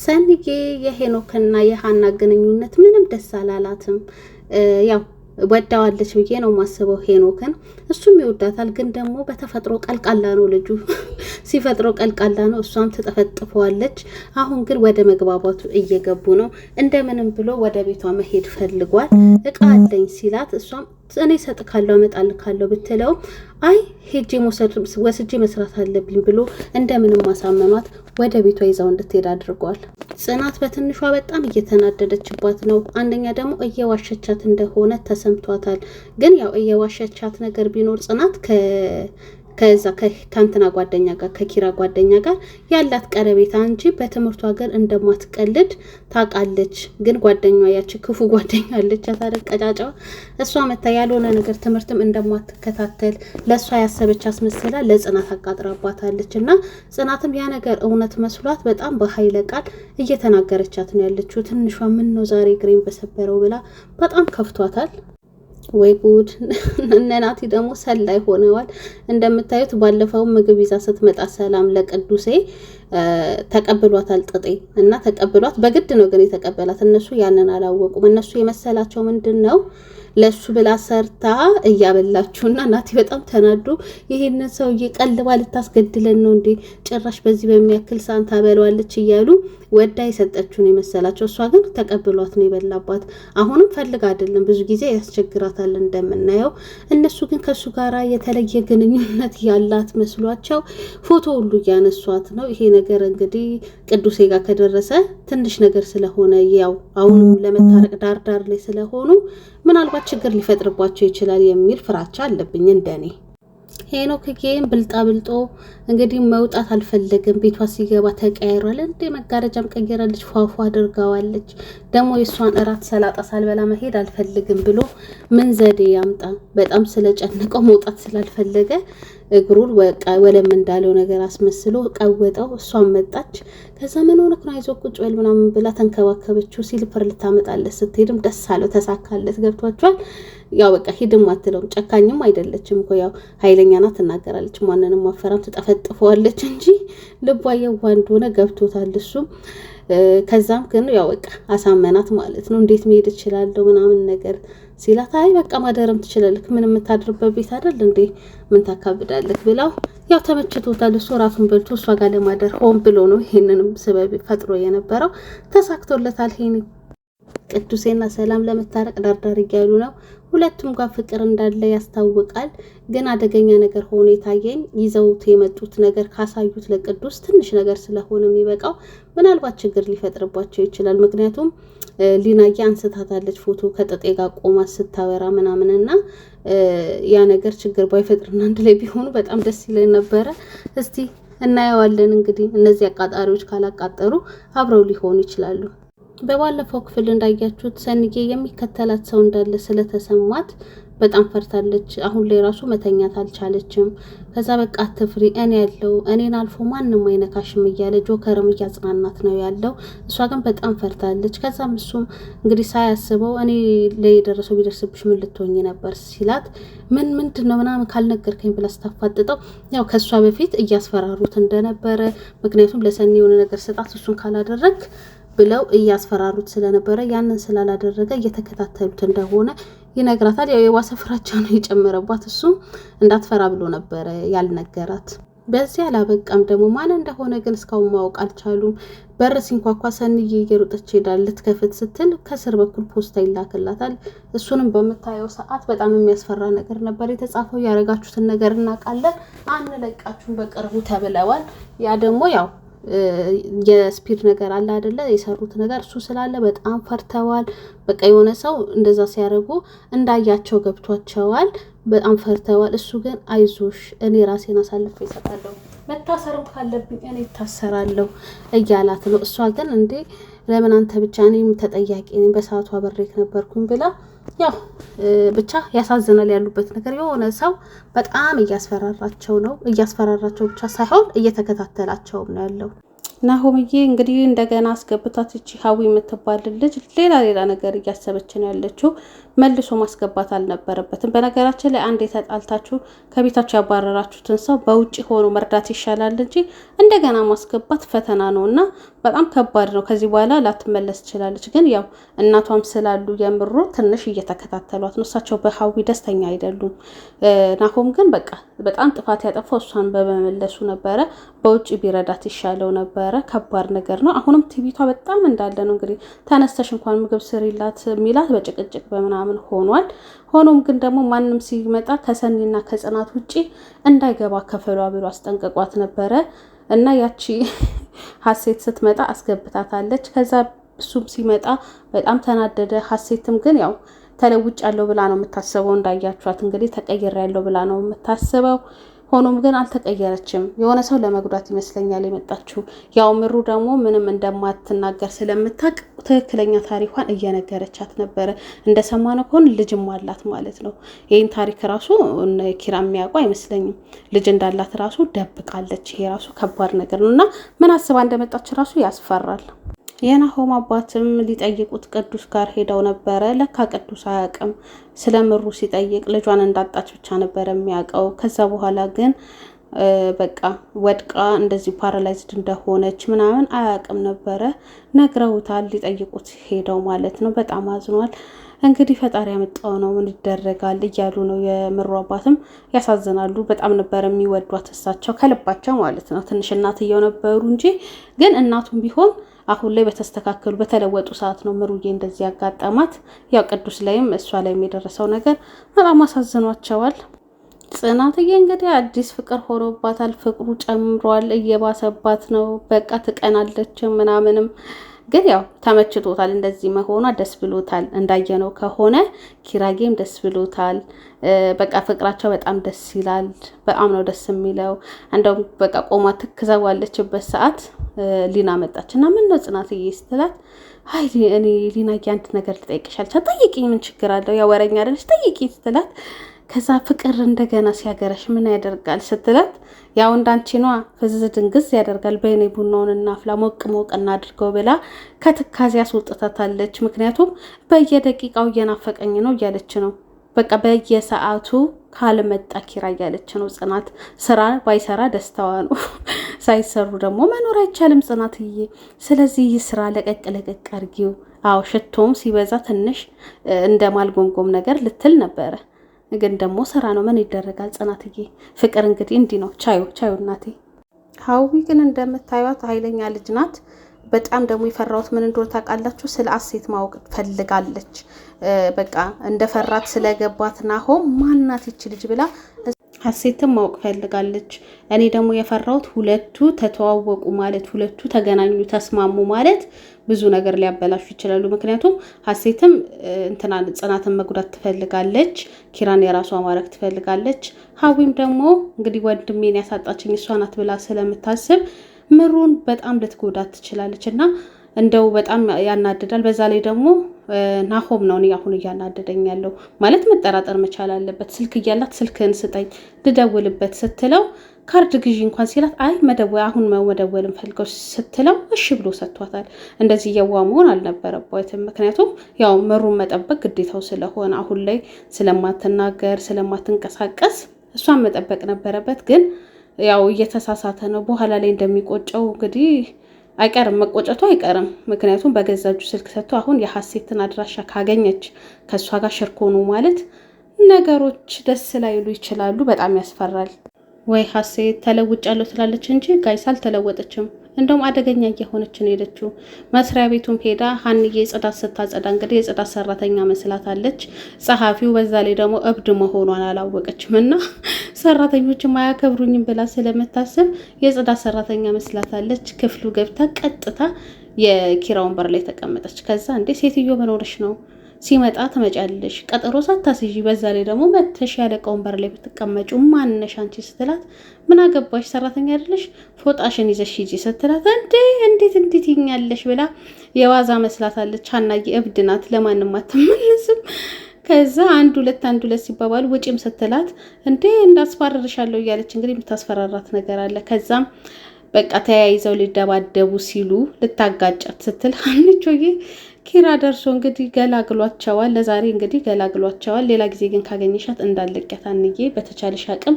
ሰንዬ የሄኖክና የሃና ግንኙነት ምንም ደስ አላላትም። ያው ወዳዋለች ብዬ ነው ማስበው ሄኖክን። እሱም ይወዳታል፣ ግን ደግሞ በተፈጥሮ ቀልቃላ ነው ልጁ። ሲፈጥሮ ቀልቃላ ነው፣ እሷም ትጠፈጥፈዋለች። አሁን ግን ወደ መግባባቱ እየገቡ ነው። እንደምንም ብሎ ወደ ቤቷ መሄድ ፈልጓል። እቃ አለኝ ሲላት እሷም እኔ ሰጥካለሁ አመጣልካለሁ ብትለው አይ ሄጄ ወስጄ መስራት አለብኝ ብሎ እንደምንም ማሳመኗት ወደ ቤቷ ይዛው እንድትሄድ አድርጓል። ጽናት በትንሿ በጣም እየተናደደችባት ነው። አንደኛ ደግሞ እየዋሸቻት እንደሆነ ተሰምቷታል። ግን ያው እየዋሸቻት ነገር ቢኖር ጽናት ከዛ ከካንትና ጓደኛ ጋር ከኪራ ጓደኛ ጋር ያላት ቀረቤታ እንጂ በትምህርቷ ግን እንደማትቀልድ ታውቃለች። ግን ጓደኛዋ ያቺ ክፉ ጓደኛ አለች ቀጫጫዋ፣ እሷ መታ ያልሆነ ነገር ትምህርትም እንደማትከታተል ለእሷ ያሰበች አስመስላ ለጽናት አቃጥራባታለች። እና ጽናትም ያ ነገር እውነት መስሏት በጣም በኃይለ ቃል እየተናገረቻት ነው ያለችው። ትንሿ ምን ነው ዛሬ ግሬን በሰበረው ብላ በጣም ከፍቷታል። ወይ ጉድ! እነ ናቲ ደግሞ ሰላይ ሆነዋል። እንደምታዩት ባለፈው ምግብ ይዛ ስትመጣ ሰላም ለቅዱሴ ተቀብሏታል ጥጤ እና ተቀብሏት በግድ ነው ግን የተቀበላት። እነሱ ያንን አላወቁም። እነሱ የመሰላቸው ምንድነው ለሱ ብላ ሰርታ እያበላችሁና ናቲ በጣም ተናዶ ይሄንን ሰውዬ ቀልባ ልታስገድለን ነው እንዴ ጭራሽ በዚህ በሚያክል ሳንታ በለዋለች እያሉ ወዳ የሰጠችውን የመሰላቸው። እሷ ግን ተቀብሏት ነው የበላባት። አሁንም ፈልጋ አይደለም፣ ብዙ ጊዜ ያስቸግራታል እንደምናየው። እነሱ ግን ከሱ ጋራ የተለየ ግንኙነት ያላት መስሏቸው ፎቶ ሁሉ እያነሷት ነው። ይሄ ነገር እንግዲህ ቅዱሴ ጋር ከደረሰ ትንሽ ነገር ስለሆነ ያው አሁንም ለመታረቅ ዳር ላይ ስለሆኑ ምናልባት ችግር ሊፈጥርባቸው ይችላል የሚል ፍራቻ አለብኝ እንደኔ። ሄኖክ ጌም ብልጦ እንግዲህ መውጣት አልፈለገም። ቤቷ ሲገባ ተቀያይሯል። እንዴ መጋረጃም ቀይራለች፣ ፏፏ አድርጋዋለች። ደግሞ የሷን እራት ሰላጣ ሳልበላ መሄድ አልፈልግም ብሎ ምን ዘዴ ያምጣ? በጣም ስለጨነቀው መውጣት ስላልፈለገ እግሩን ወለም እንዳለው ነገር አስመስሎ ቀወጠው። እሷን መጣች። ከዛ ምን ሆነክ ነው አይዞህ ቁጭ በል ምናምን ብላ ተንከባከበችው። ሲልፐር ልታመጣለት ስትሄድም ደስ አለው፣ ተሳካለት። ገብቷቸዋል። ያው በቃ ሂድም አትለውም። ጨካኝም አይደለችም እኮ ያው ኃይለኛ ናት፣ ትናገራለች፣ ማንንም ማፈራም ትጠፈጥፈዋለች እንጂ ልቧ የዋህ እንደሆነ ገብቶታል እሱም። ከዛም ግን ያው በቃ አሳመናት ማለት ነው። እንዴት መሄድ እችላለሁ ምናምን ነገር ሲላት አይ በቃ ማደረም ትችላለህ፣ ምን የምታድርበት ቤት አይደል እንዴ ምን ታካብዳለህ ብላው ያው ተመችቶታል። እሱ ራሱን በልቶ እሷ ጋር ለማደር ሆን ብሎ ነው ይሄንንም ሰበብ ፈጥሮ የነበረው። ተሳክቶለታል። ሄኒ ቅዱሴና ሰላም ለመታረቅ ዳርዳር እያሉ ነው። ሁለቱም ጋር ፍቅር እንዳለ ያስታውቃል። ግን አደገኛ ነገር ሆኖ የታየኝ ይዘውት የመጡት ነገር ካሳዩት ለቅዱስ ትንሽ ነገር ስለሆነ የሚበቃው ምናልባት ችግር ሊፈጥርባቸው ይችላል። ምክንያቱም ሊናዬ አንስታታለች ፎቶ ከጥጤ ጋር ቆማ ስታወራ ምናምንና ያ ነገር ችግር ባይፈጥርና አንድ ላይ ቢሆኑ በጣም ደስ ይለኝ ነበረ። እስቲ እናየዋለን። እንግዲህ እነዚህ አቃጣሪዎች ካላቃጠሩ አብረው ሊሆኑ ይችላሉ። በባለፈው ክፍል እንዳያችሁት ሰንዬ የሚከተላት ሰው እንዳለ ስለተሰማት በጣም ፈርታለች። አሁን ላይ ራሱ መተኛት አልቻለችም። ከዛ በቃ አትፍሪ፣ እኔ ያለው እኔን አልፎ ማንንም አይነካሽም እያለ ጆከርም እያጽናናት ነው ያለው። እሷ ግን በጣም ፈርታለች። ከዛም እሱም እንግዲህ ሳያስበው እኔ ላይ የደረሰው ቢደርስብሽ ምን ልትሆኚ ነበር ሲላት ምንድነው ምናምን ካልነገርከኝ ብላ ስታፋጥጠው ያው ከሷ በፊት እያስፈራሩት እንደነበረ፣ ምክንያቱም ለሰኒ የሆነ ነገር ስጣት እሱን ካላደረግ ብለው እያስፈራሩት ስለነበረ ያንን ስላላደረገ እየተከታተሉት እንደሆነ ይነግራታል። ያው የዋሰ ፍራቻ ነው የጨመረባት። እሱ እንዳትፈራ ብሎ ነበረ ያልነገራት። በዚህ አላበቃም። ደግሞ ማን እንደሆነ ግን እስካሁን ማወቅ አልቻሉም። በር ሲንኳኳ ሰንዬ እየሮጠች ሄዳ ልትከፍት ስትል ከስር በኩል ፖስታ ይላክላታል። እሱንም በምታየው ሰዓት በጣም የሚያስፈራ ነገር ነበር የተጻፈው። ያረጋችሁትን ነገር እናውቃለን፣ አንለቃችሁም በቅርቡ ተብለዋል። ያ ደግሞ ያው የስፒድ ነገር አለ አይደለ? የሰሩት ነገር እሱ ስላለ በጣም ፈርተዋል። በቃ የሆነ ሰው እንደዛ ሲያደርጉ እንዳያቸው ገብቷቸዋል። በጣም ፈርተዋል። እሱ ግን አይዞሽ እኔ ራሴን አሳልፌ እሰጣለሁ፣ መታሰርም ካለብኝ እኔ እታሰራለሁ እያላት ነው። እሷ ግን እንዴ ለምን አንተ ብቻ እኔም ተጠያቂ ነኝ፣ በሰዓቱ አብሬክ ነበርኩኝ ብላ ያው ብቻ ያሳዝናል ያሉበት ነገር። የሆነ ሰው በጣም እያስፈራራቸው ነው። እያስፈራራቸው ብቻ ሳይሆን እየተከታተላቸውም ነው ያለው። ናሆምዬ እንግዲህ እንደገና አስገብታት እቺ ሀዊ የምትባል ልጅ ሌላ ነገር እያሰበች ነው ያለችው። መልሶ ማስገባት አልነበረበትም። በነገራችን ላይ አንድ የተጣልታችሁ ከቤታችሁ ያባረራችሁትን ሰው በውጪ ሆኖ መርዳት ይሻላል እንጂ እንደገና ማስገባት ፈተና ነው እና በጣም ከባድ ነው። ከዚህ በኋላ ላትመለስ ትችላለች። ግን ያው እናቷም ስላሉ የምሩ ትንሽ እየተከታተሏት ነው። እሳቸው በሀዊ ደስተኛ አይደሉም። ናሆም ግን በቃ በጣም ጥፋት ያጠፋው እሷን በመመለሱ ነበረ። በውጭ ቢረዳት ይሻለው ነበረ። ከባድ ነገር ነው። አሁንም ቲቪቷ በጣም እንዳለ ነው። እንግዲህ ተነስተሽ እንኳን ምግብ ስሪላት ሚላት በጭቅጭቅ በምናምን ሆኗል። ሆኖም ግን ደግሞ ማንም ሲመጣ ከሰኒና ከጽናት ውጪ እንዳይገባ ከፈሏ ብሎ አስጠንቅቋት ነበረ እና ያቺ ሀሴት ስትመጣ አስገብታታለች። ከዛ እሱም ሲመጣ በጣም ተናደደ። ሀሴትም ግን ያው ተለውጭ ያለው ብላ ነው የምታስበው። እንዳያችኋት እንግዲህ ተቀይር ያለው ብላ ነው የምታስበው። ሆኖም ግን አልተቀየረችም። የሆነ ሰው ለመጉዳት ይመስለኛል የመጣችው። ያው ምሩ ደግሞ ምንም እንደማትናገር ስለምታውቅ ትክክለኛ ታሪኳን እየነገረቻት ነበረ። እንደሰማነው ከሆነ ልጅም አላት ማለት ነው። ይህን ታሪክ ራሱ ኪራ የሚያውቁ አይመስለኝም። ልጅ እንዳላት ራሱ ደብቃለች። ይሄ ራሱ ከባድ ነገር ነው እና ምን አስባ እንደመጣች ራሱ ያስፈራል። የናሆም አባትም ሊጠይቁት ቅዱስ ጋር ሄደው ነበረ። ለካ ቅዱስ አያውቅም። ስለ ምሩ ሲጠይቅ ልጇን እንዳጣች ብቻ ነበረ የሚያውቀው። ከዛ በኋላ ግን በቃ ወድቃ እንደዚህ ፓራላይዝድ እንደሆነች ምናምን አያውቅም ነበረ። ነግረውታል። ሊጠይቁት ሄደው ማለት ነው። በጣም አዝኗል። እንግዲህ ፈጣሪ ያመጣው ነው ምን ይደረጋል እያሉ ነው። የምሩ አባትም ያሳዝናሉ። በጣም ነበር የሚወዷት እሳቸው ከልባቸው ማለት ነው። ትንሽ እናትየው ነበሩ እንጂ ግን እናቱም ቢሆን አሁን ላይ በተስተካከሉ በተለወጡ ሰዓት ነው ምሩዬ እንደዚህ ያጋጠማት። ያው ቅዱስ ላይም እሷ ላይም የደረሰው ነገር በጣም አሳዝኗቸዋል። ጽናትዬ እንግዲህ አዲስ ፍቅር ሆኖባታል። ፍቅሩ ጨምሯል፣ እየባሰባት ነው። በቃ ትቀናለች ምናምንም ግን ያው ተመችቶታል። እንደዚህ መሆኗ ደስ ብሎታል። እንዳየነው ከሆነ ኪራጌም ደስ ብሎታል። በቃ ፍቅራቸው በጣም ደስ ይላል። በጣም ነው ደስ የሚለው። እንደውም በቃ ቆማ ትክዘዋለችበት ሰዓት ሊና መጣች እና ምን ነው ጽናትዬ ስትላት፣ አይ እኔ ሊና አንድ ነገር ልጠይቅሻል። ጠይቂኝ፣ ምን ችግር አለው? ያው ወሬኛ አይደለች፣ ጠይቂኝ ስትላት ከዛ ፍቅር እንደገና ሲያገረሽ ምን ያደርጋል ስትላት፣ ያው እንዳንቺ ነዋ ፍዝዝ ድንግዝ ያደርጋል። በእኔ ቡናውን እናፍላ ሞቅ ሞቅ እናድርገው ብላ ከትካዜ አስወጥታታለች። ምክንያቱም በየደቂቃው እየናፈቀኝ ነው እያለች ነው። በቃ በየሰዓቱ ካልመጣ ኪራ እያለች ነው ጽናት። ስራ ባይሰራ ደስታዋ ነው። ሳይሰሩ ደግሞ መኖር አይቻልም ጽናትዬ። ስለዚህ ይህ ስራ ለቀቅ ለቀቅ አድርጊው። አዎ ሽቶም ሲበዛ ትንሽ እንደ ማልጎምጎም ነገር ልትል ነበረ ግን ደግሞ ስራ ነው። ምን ይደረጋል ጽናትዬ። ፍቅር እንግዲህ እንዲህ ነው። ቻዩ እናቴ። ሀዊ ግን እንደምታዩት ኃይለኛ ልጅ ናት። በጣም ደግሞ የፈራሁት ምን እንደሆነ ታውቃላችሁ? ስለ አሴት ማወቅ ፈልጋለች። በቃ እንደፈራት ስለገባት ናሆም ማናት ይች ልጅ ብላ ሀሴትን ማወቅ ፈልጋለች። እኔ ደግሞ የፈራሁት ሁለቱ ተተዋወቁ ማለት ሁለቱ ተገናኙ ተስማሙ ማለት ብዙ ነገር ሊያበላሹ ይችላሉ። ምክንያቱም ሀሴትም ጽናትን መጉዳት ትፈልጋለች፣ ኪራን የራሷ ማድረግ ትፈልጋለች። ሀዊም ደግሞ እንግዲህ ወንድሜን ያሳጣችኝ እሷ ናት ብላ ስለምታስብ ምሩን በጣም ልትጎዳት ትችላለች እና እንደው በጣም ያናድዳል። በዛ ላይ ደግሞ ናሆም ነው እኔ አሁን እያናደደኝ ያለው ማለት መጠራጠር መቻል አለበት። ስልክ እያላት ስልክህን ስጠኝ ልደውልበት ስትለው ካርድ ግዢ እንኳን ሲላት አይ አሁን መደወል እንፈልገው ስትለው እሺ ብሎ ሰጥቷታል። እንደዚህ የዋ መሆን አልነበረባትም። ምክንያቱም ያው ምሩን መጠበቅ ግዴታው ስለሆነ አሁን ላይ ስለማትናገር ስለማትንቀሳቀስ እሷን መጠበቅ ነበረበት። ግን ያው እየተሳሳተ ነው። በኋላ ላይ እንደሚቆጨው እንግዲህ አይቀርም፣ መቆጨቱ አይቀርም። ምክንያቱም በገዛ እጁ ስልክ ሰጥቶ አሁን የሀሴትን አድራሻ ካገኘች ከእሷ ጋር ሽርኮኑ ማለት ነገሮች ደስ ላይሉ ይችላሉ። በጣም ያስፈራል። ወይ ሀሴት ተለውጫለሁ ትላለች እንጂ ጋይስ አልተለወጠችም። እንደውም አደገኛ እየሆነች ነው ሄደችው። መስሪያ ቤቱም ሄዳ ሀንዬ ጽዳት ስታጸዳ እንግዲህ የጽዳት ሰራተኛ መስላታለች። ጸሐፊው በዛ ላይ ደግሞ እብድ መሆኗን አላወቀችም እና ሰራተኞችም አያከብሩኝም ብላ ስለምታስብ የጽዳት ሰራተኛ መስላታለች። ክፍሉ ገብታ ቀጥታ የኪራ ወንበር ላይ ተቀመጠች። ከዛ እንዴ ሴትዮ ምን ሆነሽ ነው? ሲመጣ ትመጫለሽ ቀጠሮ ሳታስይዢ፣ በዛ ላይ ደግሞ መተሽ ያለቀ ወንበር ላይ ብትቀመጩ ማነሽ አንቺ ስትላት፣ ምን አገባሽ ሰራተኛ አይደለሽ ፎጣሽን ይዘሽ ሂጂ ስትላት፣ እንዴት ይኛለሽ ብላ የዋዛ መስላታለች። ሀናዬ እብድ ናት፣ ለማንም አትመለስም። ከዛ አንድ ሁለት ሲባባሉ ውጪም ስትላት እንዳስፈራርሻለሁ እያለች እንግዲህ የምታስፈራራት ነገር አለ። ከዛም በቃ ተያይዘው ሊደባደቡ ሲሉ ልታጋጫት ስትል ሀንቾዬ ኪራ ደርሶ እንግዲህ ገላግሏቸዋል። ለዛሬ እንግዲህ ገላግሏቸዋል። ሌላ ጊዜ ግን ካገኘሻት እንዳለቀት አንዬ በተቻለሽ አቅም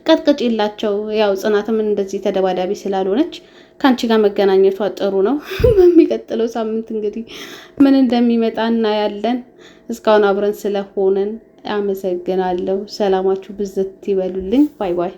ቀጥቅጪላቸው። ያው ጽናትም እንደዚህ ተደባዳቢ ስላልሆነች ከአንቺ ጋር መገናኘቷ ጥሩ ነው። በሚቀጥለው ሳምንት እንግዲህ ምን እንደሚመጣ እናያለን። እስካሁን አብረን ስለሆነን አመሰግናለሁ። ሰላማችሁ ብዝት ይበሉልኝ። ባይ ባይ።